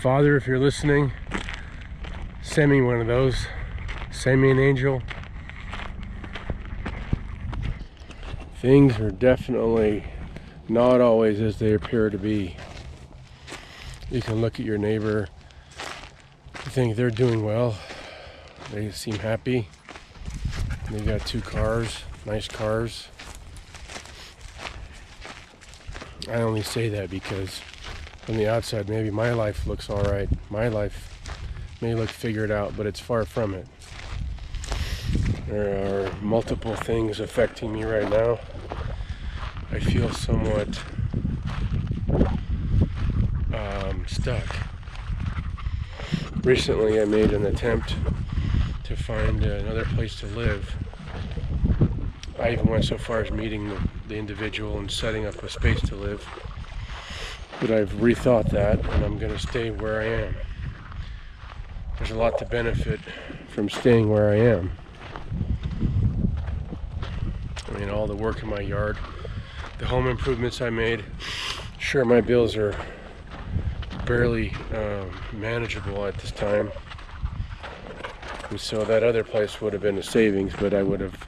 Father, if you're listening, send me one of those. Send me an angel. Things are definitely not always as they appear to be. You can look at your neighbor, you think they're doing well, they seem happy, they got 2 cars, nice cars. I only say that because from the outside maybe my life looks alright, my life may look figured out, but it's far from it. There are multiple things affecting me right now. I feel somewhat stuck. Recently I made an attempt to find another place to live. I even went so far as meeting the individual and setting up a space to live. But I've rethought that and I'm going to stay where I am. There's a lot to benefit from staying where I am. I mean, all the work in my yard, the home improvements I made. Sure, my bills are barely manageable at this time, and so that other place would have been a savings, but I would have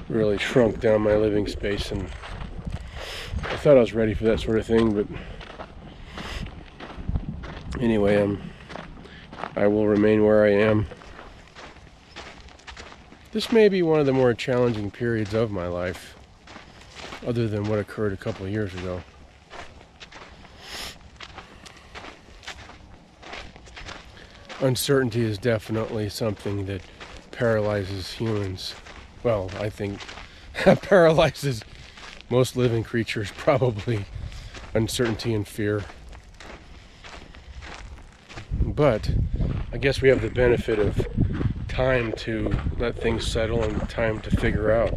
really shrunk down my living space, and I thought I was ready for that sort of thing. But anyway, I will remain where I am. This may be one of the more challenging periods of my life, other than what occurred a couple of years ago. Uncertainty is definitely something that paralyzes humans. Well, I think paralyzes most living creatures, probably. Uncertainty and fear. But I guess we have the benefit of time to let things settle and time to figure out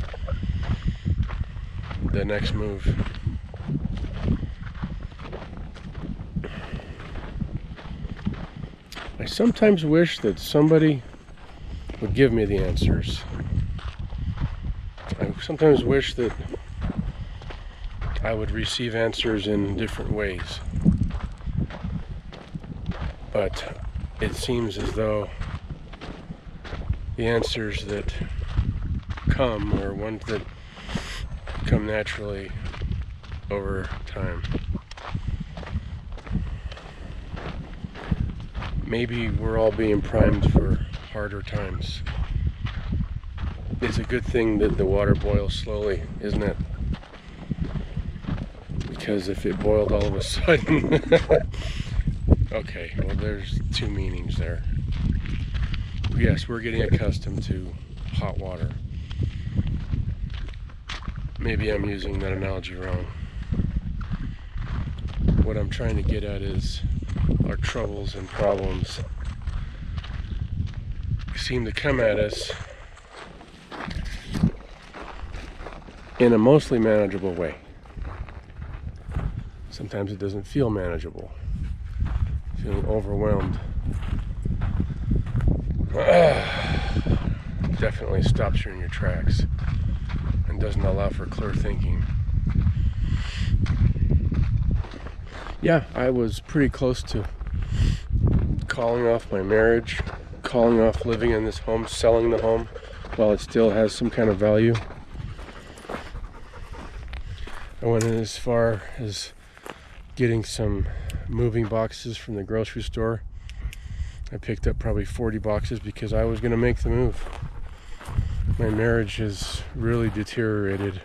the next move. I sometimes wish that somebody would give me the answers. I sometimes wish that I would receive answers in different ways. But it seems as though the answers that come are ones that come naturally over time. Maybe we're all being primed for harder times. It's a good thing that the water boils slowly, isn't it? Because if it boiled all of a sudden... Okay, well, there's 2 meanings there. Yes, we're getting accustomed to hot water. Maybe I'm using that analogy wrong. What I'm trying to get at is our troubles and problems seem to come at us in a mostly manageable way. Sometimes it doesn't feel manageable. Feeling overwhelmed. Definitely stops you in your tracks and doesn't allow for clear thinking. Yeah, I was pretty close to calling off my marriage, calling off living in this home, selling the home while it still has some kind of value. I went in as far as getting some moving boxes from the grocery store. I picked up probably 40 boxes because I was going to make the move. My marriage has really deteriorated,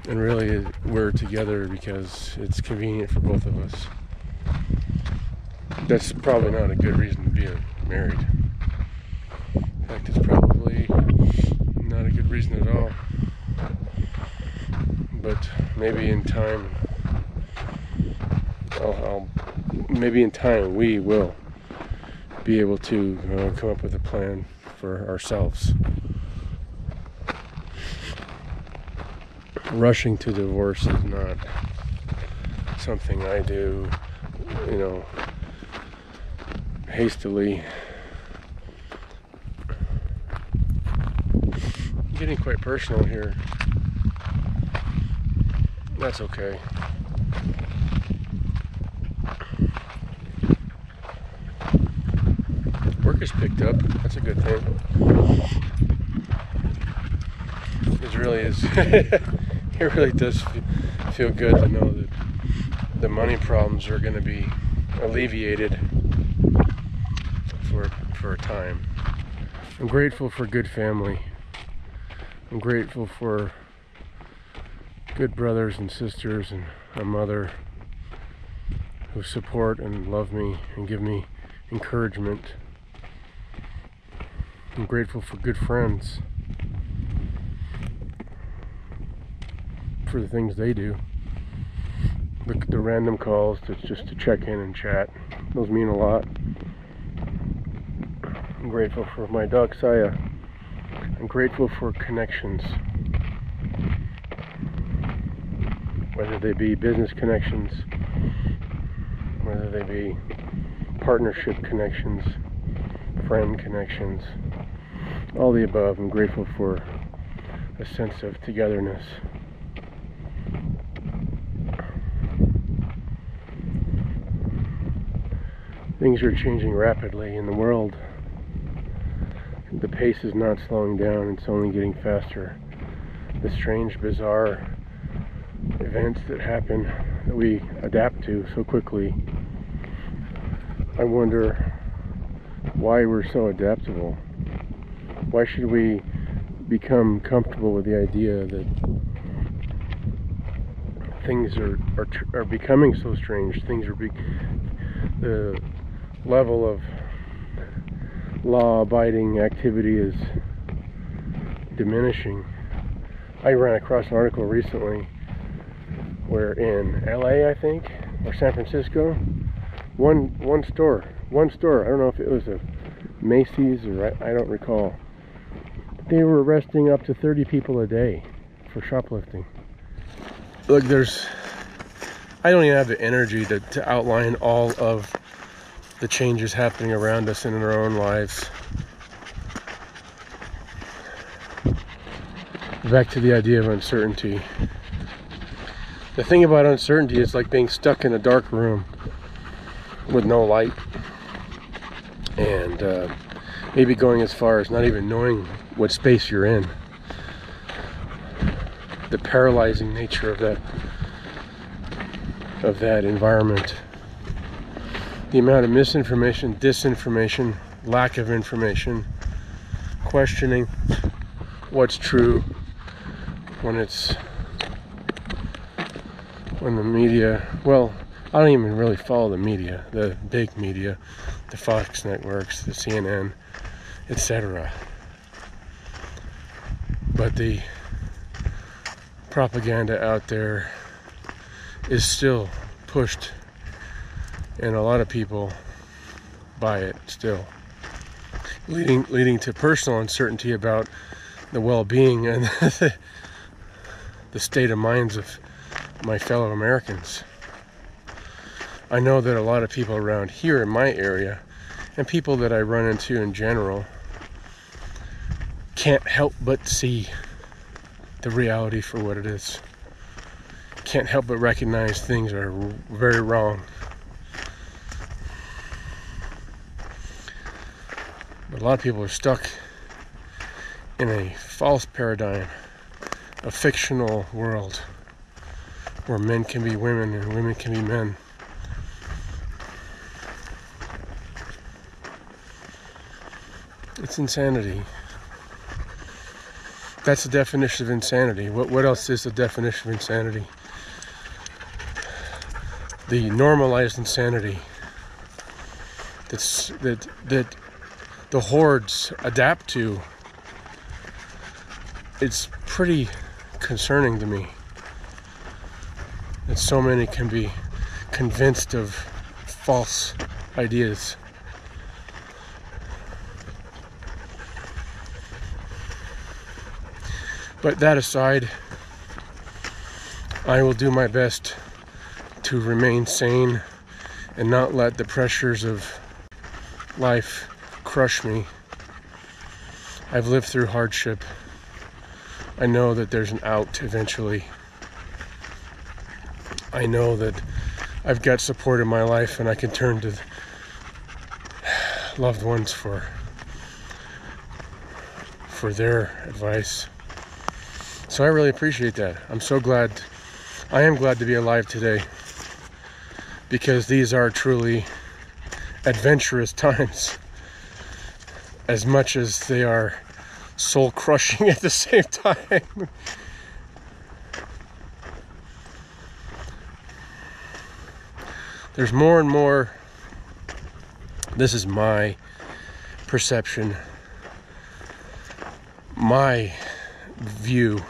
and really we're together because it's convenient for both of us. That's probably not a good reason to be married. In fact, it's probably not a good reason at all. But maybe in time, maybe in time we will be able to come up with a plan for ourselves. Rushing to divorce is not something I do, hastily. I'm getting quite personal here. That's okay. has picked up. That's a good thing. It really is. It really does feel good to know that the money problems are going to be alleviated for a time. I'm grateful for good family. I'm grateful for good brothers and sisters and a mother who support and love me and give me encouragement. I'm grateful for good friends, for the things they do. The random calls just to check in and chat. Those mean a lot. I'm grateful for my dog Saya. I'm grateful for connections, whether they be business connections, whether they be partnership connections, friend connections, all the above. I'm grateful for a sense of togetherness. Things are changing rapidly in the world. The pace is not slowing down, it's only getting faster. The strange, bizarre events that happen that we adapt to so quickly. I wonder why we're so adaptable. Why should we become comfortable with the idea that things are becoming so strange? The level of law-abiding activity is diminishing. I ran across an article recently where in LA, I think, or San Francisco, one store, I don't know if it was a Macy's or I don't recall, they were arresting up to 30 people a day for shoplifting. Look, I don't even have the energy to outline all of the changes happening around us and in our own lives. Back to the idea of uncertainty. The thing about uncertainty is like being stuck in a dark room with no light, and maybe going as far as not even knowing what space you're in. The paralyzing nature of that environment. The amount of misinformation, disinformation, lack of information, questioning what's true when the media, well, I don't even really follow the media, the big media, the Fox networks, the CNN, etc. But the propaganda out there is still pushed, and a lot of people buy it still, leading to personal uncertainty about the well-being and the state of minds of my fellow Americans. I know that a lot of people around here in my area, and people that I run into in general, can't help but see the reality for what it is. Can't help but recognize things are very wrong. But a lot of people are stuck in a false paradigm, a fictional world where men can be women and women can be men. It's insanity. That's the definition of insanity. What else is the definition of insanity? The normalized insanity that the hordes adapt to. It's pretty concerning to me that so many can be convinced of false ideas. But that aside, I will do my best to remain sane and not let the pressures of life crush me. I've lived through hardship. I know that there's an out eventually. I know that I've got support in my life and I can turn to loved ones for for their advice. So I really appreciate that. I'm so glad, I am glad to be alive today, because these are truly adventurous times, as much as they are soul crushing at the same time. There's more and more, this is my perception, my view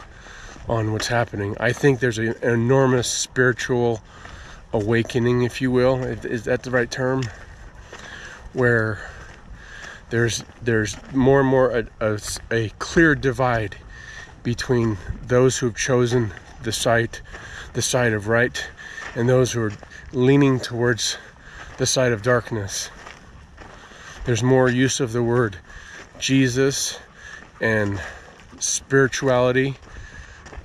on what's happening. I think there's an enormous spiritual awakening, if you will. Is that the right term? Where there's more and more a clear divide between those who've chosen the side of right and those who are leaning towards the side of darkness. There's more use of the word Jesus and spirituality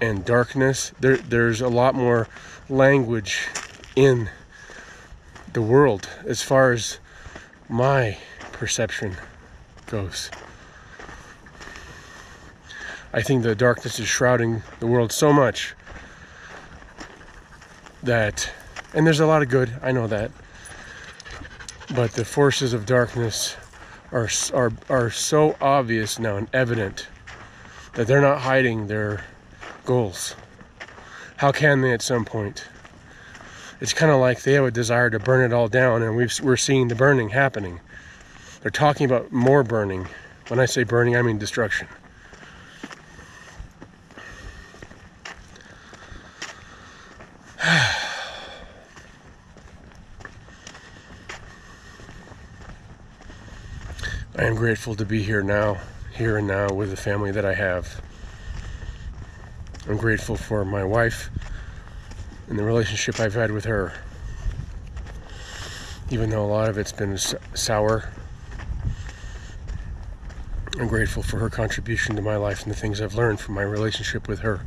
and darkness. There's a lot more language in the world as far as my perception goes. I think the darkness is shrouding the world so much that, and there's a lot of good, I know that, but the forces of darkness are so obvious now and evident that they're not hiding their goals. How can they at some point? It's kind of like they have a desire to burn it all down, and we're seeing the burning happening. They're talking about more burning. When I say burning, I mean destruction. I am grateful to be here and now with the family that I have. I'm grateful for my wife and the relationship I've had with her. Even though a lot of it's been sour, I'm grateful for her contribution to my life and the things I've learned from my relationship with her.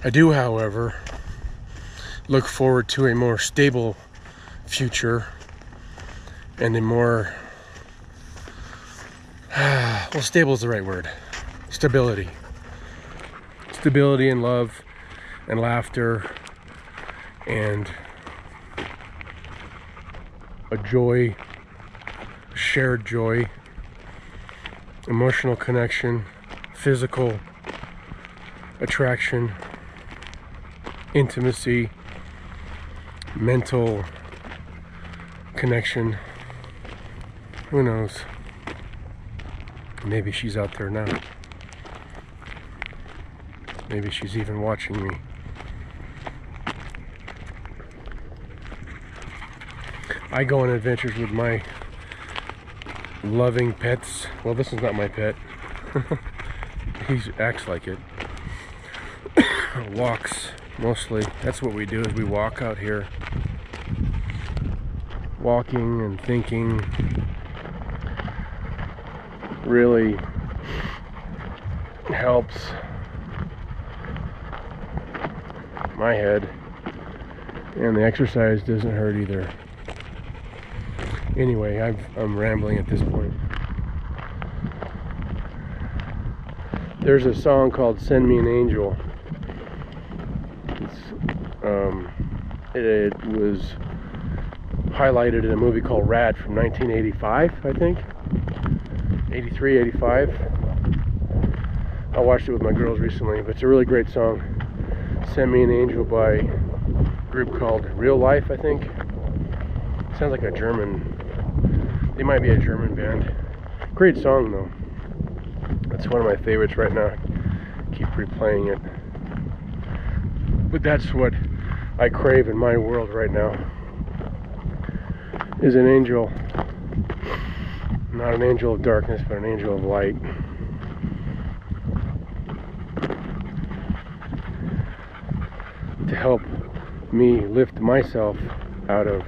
I do, however, look forward to a more stable future and a more, well, stable is the right word. Stability. Stability and love and laughter and a joy, shared joy, emotional connection, physical attraction, intimacy, mental connection. Who knows? Maybe she's out there now. Maybe she's even watching me. I go on adventures with my loving pets. Well, this is not my pet. He acts like it. Walks, mostly. That's what we do, is we walk out here. Walking and thinking really helps my head, and the exercise doesn't hurt either. Anyway, I'm rambling at this point. There's a song called "Send Me an Angel." It was highlighted in a movie called Rad from 1985, I think. 83, 85. I watched it with my girls recently, but it's a really great song. "Send Me an Angel" by a group called Real Life, I think. Sounds like a German, they might be a German band. Great song though. That's one of my favorites right now. Keep replaying it. But that's what I crave in my world right now, is an angel. Not an angel of darkness, but an angel of light. To help me lift myself out of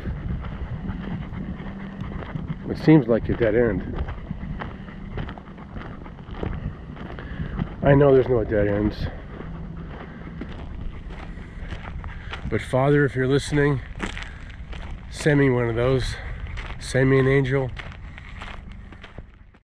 what seems like a dead end. I know there's no dead ends. But Father, if you're listening, send me one of those. Send me an angel.